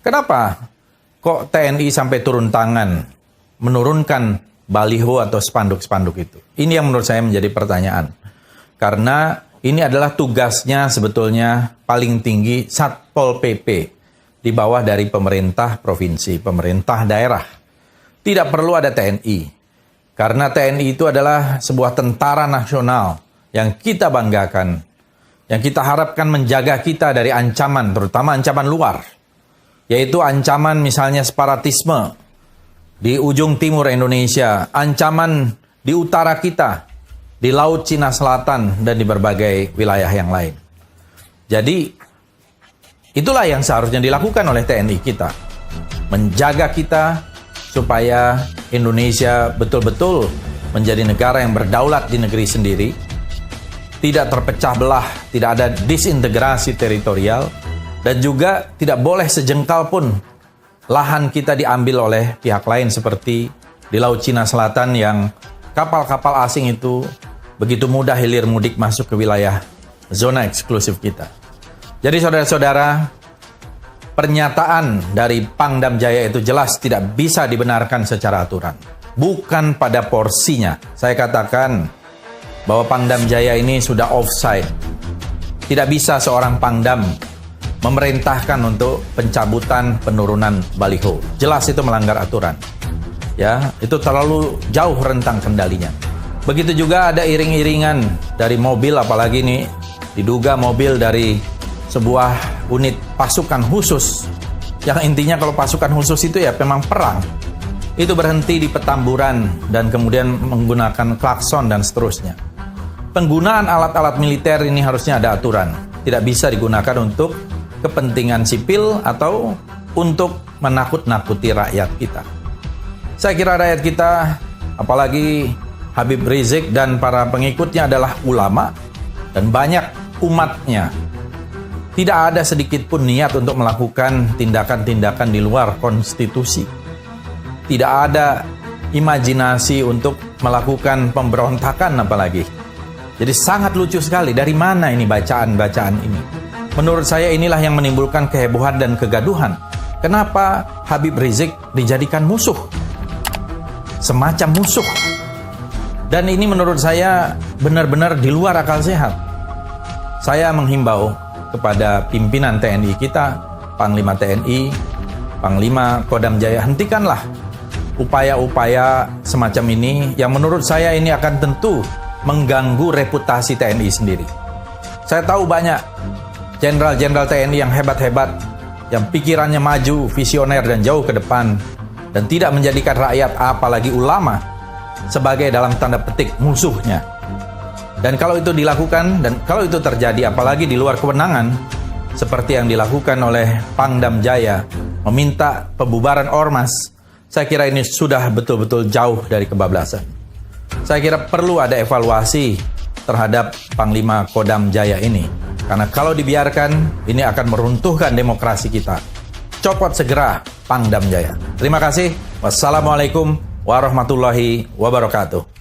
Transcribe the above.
Kenapa kok TNI sampai turun tangan menurunkan baliho atau spanduk-spanduk itu? Ini yang menurut saya menjadi pertanyaan. Karena ini adalah tugasnya sebetulnya paling tinggi Satpol PP di bawah dari pemerintah provinsi, pemerintah daerah. Tidak perlu ada TNI. Karena TNI itu adalah sebuah tentara nasional yang kita banggakan, yang kita harapkan menjaga kita dari ancaman, terutama ancaman luar. Yaitu ancaman misalnya separatisme di ujung timur Indonesia, ancaman di utara kita, di Laut Cina Selatan, dan di berbagai wilayah yang lain. Jadi, itulah yang seharusnya dilakukan oleh TNI kita. Menjaga kita supaya Indonesia betul-betul menjadi negara yang berdaulat di negeri sendiri, tidak terpecah belah, tidak ada disintegrasi teritorial, dan juga tidak boleh sejengkal pun lahan kita diambil oleh pihak lain seperti di Laut Cina Selatan yang kapal-kapal asing itu begitu mudah hilir mudik masuk ke wilayah zona eksklusif kita. Jadi saudara-saudara, pernyataan dari Pangdam Jaya itu jelas tidak bisa dibenarkan secara aturan. Bukan pada porsinya. Saya katakan bahwa Pangdam Jaya ini sudah offside. Tidak bisa seorang Pangdam memerintahkan untuk pencabutan penurunan baliho. Jelas itu melanggar aturan. Ya, itu terlalu jauh rentang kendalinya. Begitu juga ada iring-iringan dari mobil, apalagi ini diduga mobil dari sebuah unit pasukan khusus. Yang intinya kalau pasukan khusus itu ya memang perang. Itu berhenti di Petamburan dan kemudian menggunakan klakson dan seterusnya. Penggunaan alat-alat militer ini harusnya ada aturan. Tidak bisa digunakan untuk kepentingan sipil atau untuk menakut-nakuti rakyat kita. Saya kira rakyat kita, apalagi Habib Rizik dan para pengikutnya adalah ulama dan banyak umatnya. Tidak ada sedikit pun niat untuk melakukan tindakan-tindakan di luar konstitusi. Tidak ada imajinasi untuk melakukan pemberontakan apalagi. Jadi sangat lucu sekali, dari mana ini bacaan-bacaan ini? Menurut saya inilah yang menimbulkan kehebohan dan kegaduhan. Kenapa Habib Rizik dijadikan musuh? Semacam musuh. Dan ini menurut saya benar-benar di luar akal sehat. Saya menghimbau kepada pimpinan TNI kita, Panglima TNI, Panglima Kodam Jaya, hentikanlah upaya-upaya semacam ini yang menurut saya ini akan tentu mengganggu reputasi TNI sendiri. Saya tahu banyak jenderal-jenderal TNI yang hebat-hebat, yang pikirannya maju, visioner dan jauh ke depan, dan tidak menjadikan rakyat, apalagi ulama, sebagai dalam tanda petik musuhnya. Dan kalau itu dilakukan, dan kalau itu terjadi, apalagi di luar kewenangan, seperti yang dilakukan oleh Pangdam Jaya, meminta pembubaran ormas, saya kira ini sudah betul-betul jauh dari kebablasan. Saya kira perlu ada evaluasi terhadap Panglima Kodam Jaya ini. Karena kalau dibiarkan, ini akan meruntuhkan demokrasi kita. Copot segera Pangdam Jaya. Terima kasih. Wassalamualaikum warahmatullahi wabarakatuh.